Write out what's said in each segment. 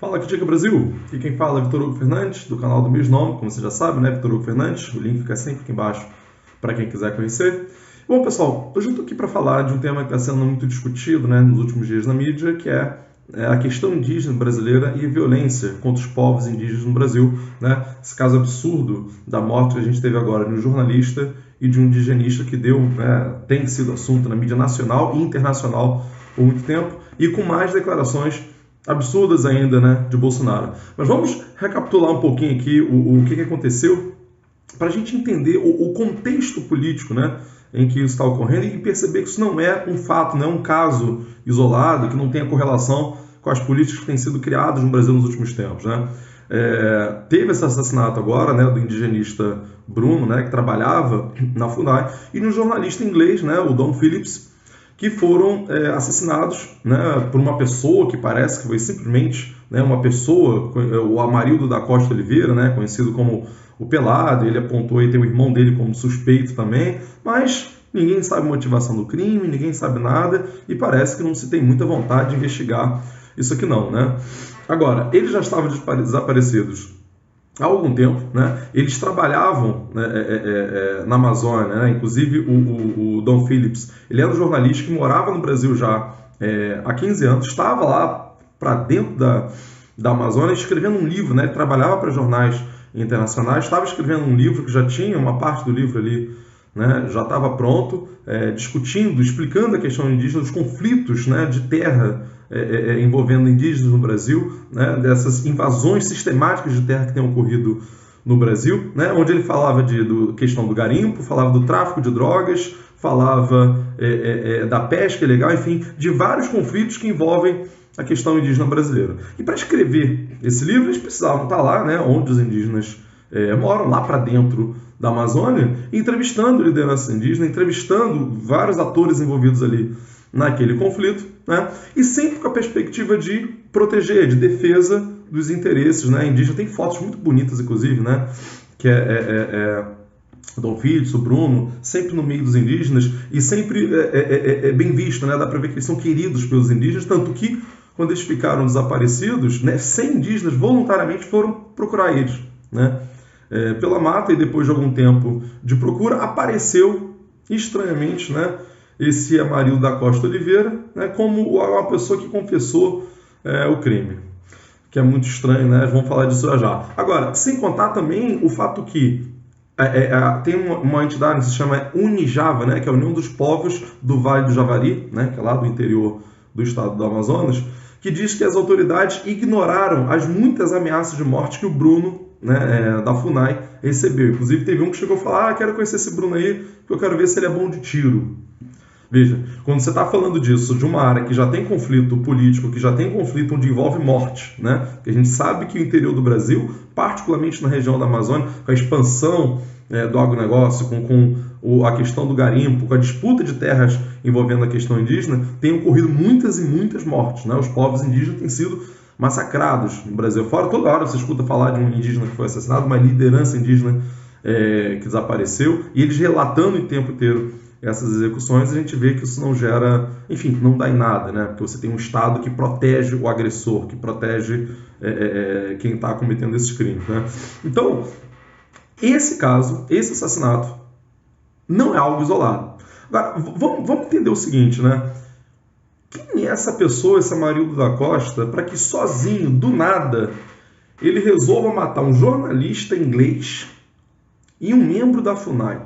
Fala, Critica Brasil! Aqui quem fala é Vitor Hugo Fernandes, do canal do mesmo nome, como você já sabe, né? Vitor Hugo Fernandes. O link fica sempre aqui embaixo para quem quiser conhecer. Bom, pessoal, hoje eu estou aqui para falar de um tema que está sendo muito discutido, né, nos últimos dias na mídia, que é a questão indígena brasileira e a violência contra os povos indígenas no Brasil, né? Esse caso absurdo da morte que a gente teve agora de um jornalista e de um indigenista que tem sido assunto na mídia nacional e internacional por muito tempo, e com mais declarações absurdas ainda, né, de Bolsonaro. Mas vamos recapitular um pouquinho aqui o que aconteceu para a gente entender o contexto político, né, em que isso está ocorrendo e perceber que isso não é um fato, não é um caso isolado, que não tem a correlação com as políticas que têm sido criadas no Brasil nos últimos tempos, né. Teve esse assassinato agora, né, do indigenista Bruno, né, que trabalhava na FUNAI, e no jornalista inglês, né, o Dom Phillips, que foram assassinados, né, por uma pessoa que parece que foi simplesmente, né, uma pessoa, o Amarildo da Costa Oliveira, né, conhecido como o Pelado. Ele apontou e tem o irmão dele como suspeito também, mas ninguém sabe a motivação do crime, ninguém sabe nada, e parece que não se tem muita vontade de investigar isso aqui não, né? Agora, eles já estavam desaparecidos há algum tempo, né? Eles trabalhavam, né, na Amazônia, né? Inclusive o Dom Phillips, ele era um jornalista que morava no Brasil já há 15 anos, estava lá para dentro da Amazônia escrevendo um livro, né? Ele trabalhava para jornais internacionais, estava escrevendo um livro que já tinha uma parte do livro ali, né, já estava pronto, discutindo, explicando a questão indígena, os conflitos, né, de terra envolvendo indígenas no Brasil, né, dessas invasões sistemáticas de terra que têm ocorrido no Brasil, né, onde ele falava da questão do garimpo, falava do tráfico de drogas, falava da pesca ilegal, enfim, de vários conflitos que envolvem a questão indígena brasileira. E para escrever esse livro, eles precisavam estar lá, né, onde os indígenas moram, lá para dentro da Amazônia, entrevistando lideranças indígenas, entrevistando vários atores envolvidos ali naquele conflito, né, e sempre com a perspectiva de proteger, de defesa dos interesses, né, indígenas. Tem fotos muito bonitas, inclusive, né, que Dom Phillips, o Bruno, sempre no meio dos indígenas, e sempre bem visto, né, dá para ver que eles são queridos pelos indígenas, tanto que, quando eles ficaram desaparecidos, né, 100 indígenas voluntariamente foram procurar eles, né, pela mata, e depois de algum tempo de procura, apareceu estranhamente, né, esse Amarildo da Costa Oliveira, né, como uma pessoa que confessou o crime, que é muito estranho, né, vamos falar disso já. Agora, sem contar também o fato que tem uma entidade que se chama Unijava, né, que é a União dos Povos do Vale do Javari, né, que é lá do interior do estado do Amazonas, que diz que as autoridades ignoraram as muitas ameaças de morte que o Bruno, né, da FUNAI recebeu. Inclusive teve um que chegou a falar: quero conhecer esse Bruno aí, porque eu quero ver se ele é bom de tiro. Veja, quando você está falando disso, de uma área que já tem conflito político, que já tem conflito onde envolve morte, né? Que a gente sabe que o interior do Brasil, particularmente na região da Amazônia, com a expansão do agronegócio, com a questão do garimpo, com a disputa de terras envolvendo a questão indígena, tem ocorrido muitas e muitas mortes, né? Os povos indígenas têm sido massacrados no Brasil. Fora, toda hora você escuta falar de um indígena que foi assassinado, uma liderança indígena que desapareceu, e eles relatando o tempo inteiro essas execuções, a gente vê que isso não gera, enfim, não dá em nada, né? Porque você tem um Estado que protege o agressor, que protege quem está cometendo esses crimes, né? Então, esse caso, esse assassinato, não é algo isolado. Agora, vamos entender o seguinte, né? Quem é essa pessoa, esse Amarildo da Costa, para que sozinho, do nada, ele resolva matar um jornalista inglês e um membro da FUNAI?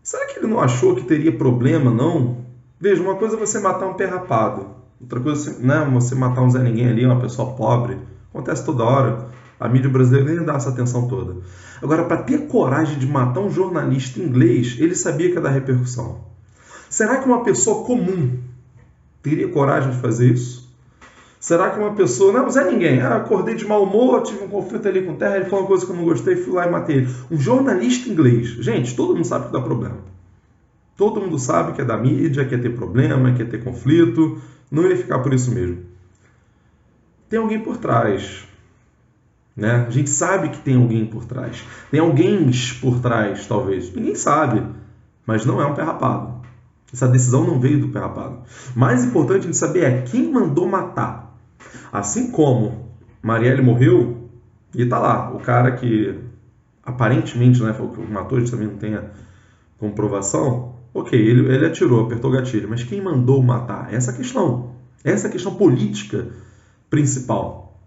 Será que ele não achou que teria problema, não? Veja, uma coisa é você matar um pé rapado, outra coisa é você matar um Zé Ninguém ali, uma pessoa pobre. Acontece toda hora. A mídia brasileira nem dá essa atenção toda. Agora, para ter coragem de matar um jornalista inglês, ele sabia que ia dar repercussão. Será que uma pessoa comum teria coragem de fazer isso? Será que uma pessoa... Não, Zé Ninguém. Acordei de mau humor, tive um conflito ali com terra, ele falou uma coisa que eu não gostei, fui lá e matei ele. Um jornalista inglês. Gente, todo mundo sabe que dá problema. Todo mundo sabe que é da mídia, quer ter problema, quer ter conflito. Não ia ficar por isso mesmo. Tem alguém por trás, né? A gente sabe que tem alguém por trás. Tem alguém por trás, talvez. Ninguém sabe, mas não é um pé rapado. Essa decisão não veio do pé rapado. Mais importante a gente saber é quem mandou matar. Assim como Marielle morreu, e tá lá, o cara que aparentemente, né, foi o que matou, a gente também não tem a comprovação, ok, ele atirou, apertou o gatilho, mas quem mandou matar? Essa é a questão política principal.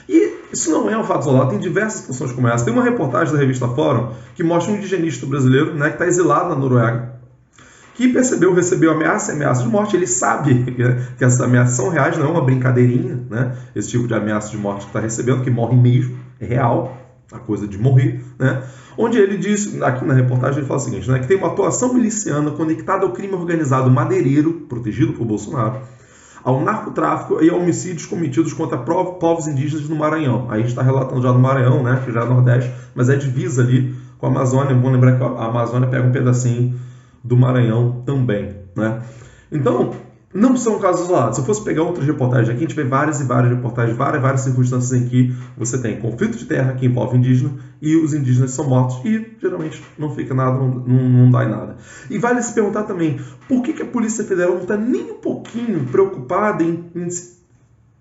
E isso não é um fato isolado, tem diversas situações como essa. Tem uma reportagem da revista Fórum que mostra um indigenista brasileiro, né, que está exilado na Noruega, que recebeu ameaça de morte. Ele sabe, né, que essas ameaças são reais, não é uma brincadeirinha, né, esse tipo de ameaça de morte que está recebendo, que morre mesmo, é real, a coisa de morrer, né? Onde ele diz, aqui na reportagem, ele fala o seguinte, né, que tem uma atuação miliciana conectada ao crime organizado madeireiro, protegido por Bolsonaro, ao narcotráfico e a homicídios cometidos contra povos indígenas no Maranhão. Aí a gente está relatando já no Maranhão, né, que já é Nordeste, mas é divisa ali com a Amazônia. Vamos lembrar que a Amazônia pega um pedacinho do Maranhão também, né? Então, não são casos isolados. Se eu fosse pegar outras reportagens aqui, a gente vê várias e várias reportagens, várias circunstâncias em que você tem conflito de terra que envolve indígena e os indígenas são mortos e geralmente não fica nada, não dá em nada. E vale se perguntar também, por que a Polícia Federal não está nem um pouquinho preocupada em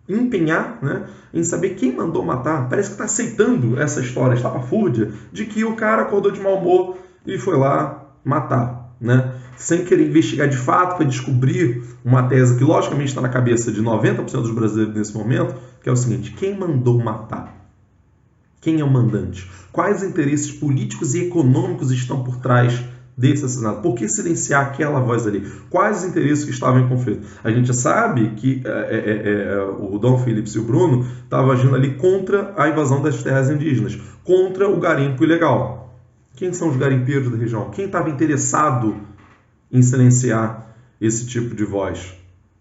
empenhar, né, em saber quem mandou matar? Parece que está aceitando essa história estapafúrdia de que o cara acordou de mau humor e foi lá matar, né? Sem querer investigar de fato para descobrir uma tese que logicamente está na cabeça de 90% dos brasileiros nesse momento, que é o seguinte: quem mandou matar? Quem é o mandante? Quais interesses políticos e econômicos estão por trás desse assassinato? Por que silenciar aquela voz ali? Quais os interesses que estavam em conflito? A gente sabe que o Dom Phillips e o Bruno estavam agindo ali contra a invasão das terras indígenas, contra o garimpo ilegal. Quem são os garimpeiros da região? Quem estava interessado em silenciar esse tipo de voz?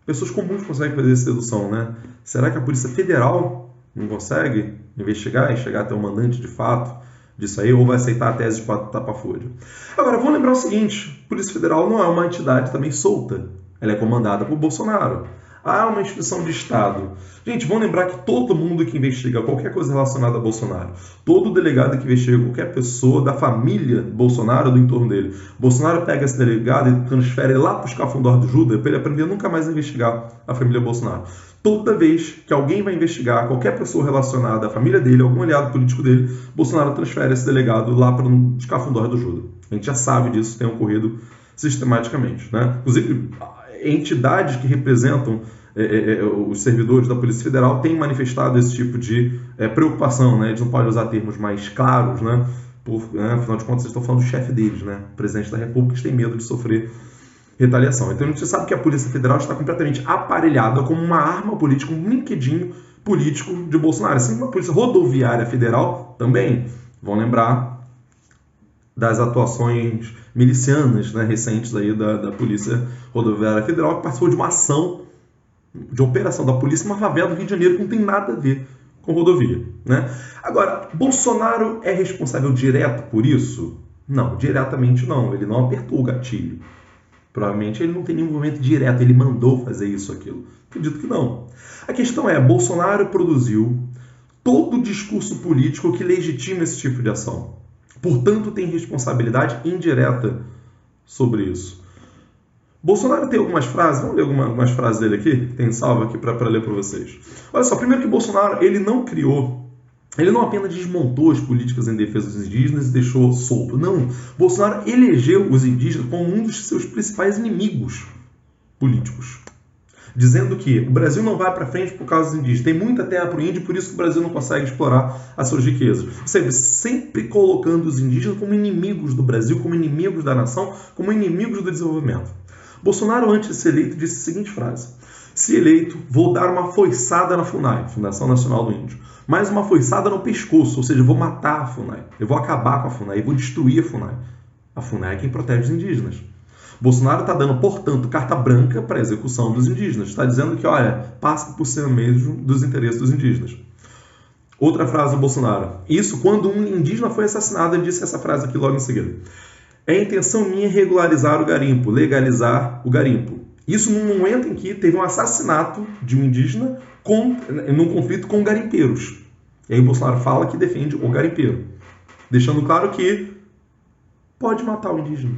Pessoas comuns conseguem fazer essa dedução, né? Será que a Polícia Federal não consegue investigar e chegar até o mandante de fato disso aí, ou vai aceitar a tese de tapa-fúrdia? Agora, vamos lembrar o seguinte: a Polícia Federal não é uma entidade também solta. Ela é comandada por Bolsonaro. Ah, uma instituição de Estado. Gente, vamos lembrar que todo mundo que investiga qualquer coisa relacionada a Bolsonaro, todo delegado que investiga qualquer pessoa da família Bolsonaro, do entorno dele, Bolsonaro pega esse delegado e transfere lá para os cafundós do Judas para ele aprender nunca mais a investigar a família Bolsonaro. Toda vez que alguém vai investigar qualquer pessoa relacionada à família dele, algum aliado político dele, Bolsonaro transfere esse delegado lá para os cafundós do Judas. A gente já sabe disso, tem ocorrido sistematicamente, né? Inclusive, entidades que representam os servidores da Polícia Federal têm manifestado esse tipo de preocupação, né? Eles não podem usar termos mais claros, né? Afinal de contas, eles estão falando do chefe deles, né? O presidente da República, eles têm medo de sofrer retaliação. Então, a gente sabe que a Polícia Federal está completamente aparelhada como uma arma política, um brinquedinho político de Bolsonaro. Assim como a Polícia Rodoviária Federal também. Vão lembrar das atuações milicianas, né, recentes aí da Polícia Rodoviária Federal, que participou de uma ação, de operação da polícia numa favela do Rio de Janeiro que não tem nada a ver com rodovia, né? Agora, Bolsonaro é responsável direto por isso? Não, diretamente não. Ele não apertou o gatilho. Provavelmente ele não tem nenhum envolvimento direto, ele mandou fazer isso, aquilo. Acredito que não. A questão é, Bolsonaro produziu todo o discurso político que legitima esse tipo de ação. Portanto, tem responsabilidade indireta sobre isso. Bolsonaro tem algumas frases, vamos ler algumas frases dele aqui, tem salvo aqui para ler para vocês. Olha só, primeiro que Bolsonaro, ele não apenas desmontou as políticas em defesa dos indígenas e deixou solto. Não, Bolsonaro elegeu os indígenas como um dos seus principais inimigos políticos, dizendo que o Brasil não vai para frente por causa dos indígenas. Tem muita terra para o índio, por isso que o Brasil não consegue explorar as suas riquezas. Ou seja, sempre colocando os indígenas como inimigos do Brasil, como inimigos da nação, como inimigos do desenvolvimento. Bolsonaro, antes de ser eleito, disse a seguinte frase: se eleito, vou dar uma foiçada na FUNAI, Fundação Nacional do Índio, mais uma foiçada no pescoço, ou seja, eu vou matar a FUNAI, eu vou acabar com a FUNAI, eu vou destruir a FUNAI. A FUNAI é quem protege os indígenas. Bolsonaro está dando, portanto, carta branca para a execução dos indígenas. Está dizendo que, olha, passa por cima mesmo dos interesses dos indígenas. Outra frase do Bolsonaro: isso quando um indígena foi assassinado, ele disse essa frase aqui logo em seguida: é a intenção minha regularizar o garimpo, legalizar o garimpo. Isso num momento em que teve um assassinato de um indígena num conflito com garimpeiros. E aí o Bolsonaro fala que defende o garimpeiro, deixando claro que pode matar o indígena.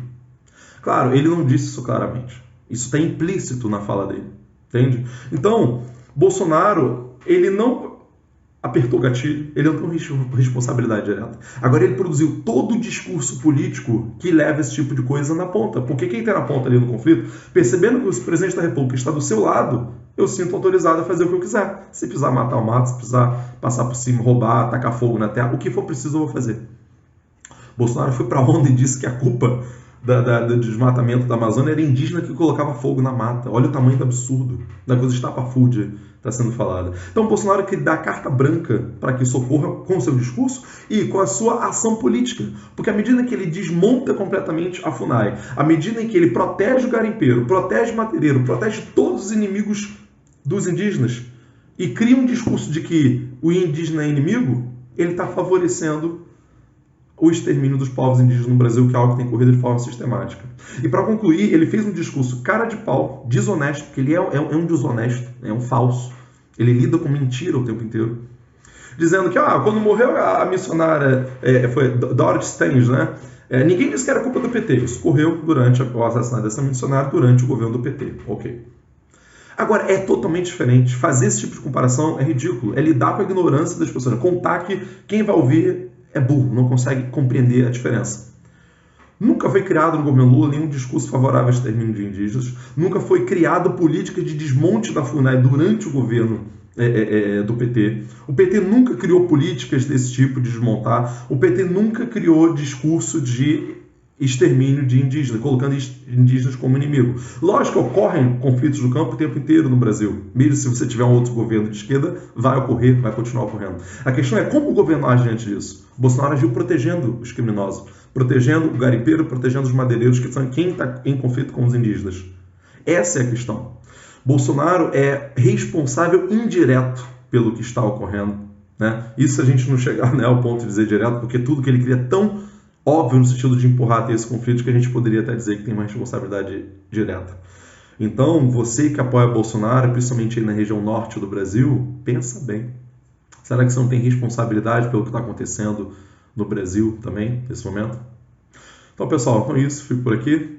Claro, ele não disse isso claramente. Isso está implícito na fala dele, entende? Então, Bolsonaro ele não apertou o gatilho, ele não tem responsabilidade direta. Agora ele produziu todo o discurso político que leva esse tipo de coisa na ponta. Porque quem está na ponta ali no conflito, percebendo que o presidente da República está do seu lado, eu sinto autorizado a fazer o que eu quiser. Se precisar matar, eu mato. Se precisar passar por cima, roubar, tacar fogo na terra, o que for preciso eu vou fazer. Bolsonaro foi para a onda e disse que a culpa do desmatamento da Amazônia era indígena que colocava fogo na mata. Olha o tamanho do absurdo, da coisa estapafúrdia está sendo falada. Então, Bolsonaro quer dar carta branca para que isso ocorra com o seu discurso e com a sua ação política. Porque à medida que ele desmonta completamente a FUNAI, à medida em que ele protege o garimpeiro, protege o madeireiro, protege todos os inimigos dos indígenas e cria um discurso de que o indígena é inimigo, ele está favorecendo o extermínio dos povos indígenas no Brasil, que é algo que tem corrido de forma sistemática. E para concluir, ele fez um discurso cara de pau, desonesto, porque ele é um desonesto, é um falso. Ele lida com mentira o tempo inteiro. Dizendo que quando morreu a missionária, foi Dorothy Stange, né? Ninguém disse que era culpa do PT. Isso ocorreu durante o assassinato dessa missionária, durante o governo do PT. Ok. Agora, é totalmente diferente. Fazer esse tipo de comparação é ridículo. É lidar com a ignorância das pessoas. Contar que quem vai ouvir é burro, não consegue compreender a diferença. Nunca foi criado no governo Lula nenhum discurso favorável ao extermínio de indígenas. Nunca foi criada política de desmonte da FUNAI durante o governo do PT. O PT nunca criou políticas desse tipo de desmontar. O PT nunca criou discurso de extermínio de indígenas, colocando indígenas como inimigo. Lógico que ocorrem conflitos no campo o tempo inteiro no Brasil. Mesmo se você tiver um outro governo de esquerda, vai ocorrer, vai continuar ocorrendo. A questão é como o governo age diante disso. Bolsonaro agiu protegendo os criminosos, protegendo o garimpeiro, protegendo os madeireiros, que são quem está em conflito com os indígenas. Essa é a questão. Bolsonaro é responsável indireto pelo que está ocorrendo, né? Isso a gente não chegar, né, ao ponto de dizer direto, porque tudo que ele cria é tão óbvio no sentido de empurrar até esse conflito que a gente poderia até dizer que tem uma responsabilidade direta. Então, você que apoia Bolsonaro, principalmente aí na região norte do Brasil, pensa bem. Será que você não tem responsabilidade pelo que está acontecendo no Brasil também, nesse momento? Então, pessoal, com isso, fico por aqui.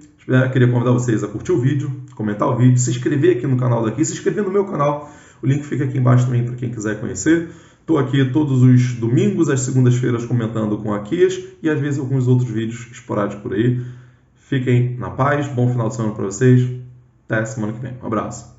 Queria convidar vocês a curtir o vídeo, comentar o vídeo, se inscrever aqui no canal daqui, se inscrever no meu canal. O link fica aqui embaixo também para quem quiser conhecer. Estou aqui todos os domingos, às segundas-feiras, comentando com a Kias e às vezes alguns outros vídeos esporádicos por aí. Fiquem na paz, bom final de semana para vocês. Até semana que vem. Um abraço.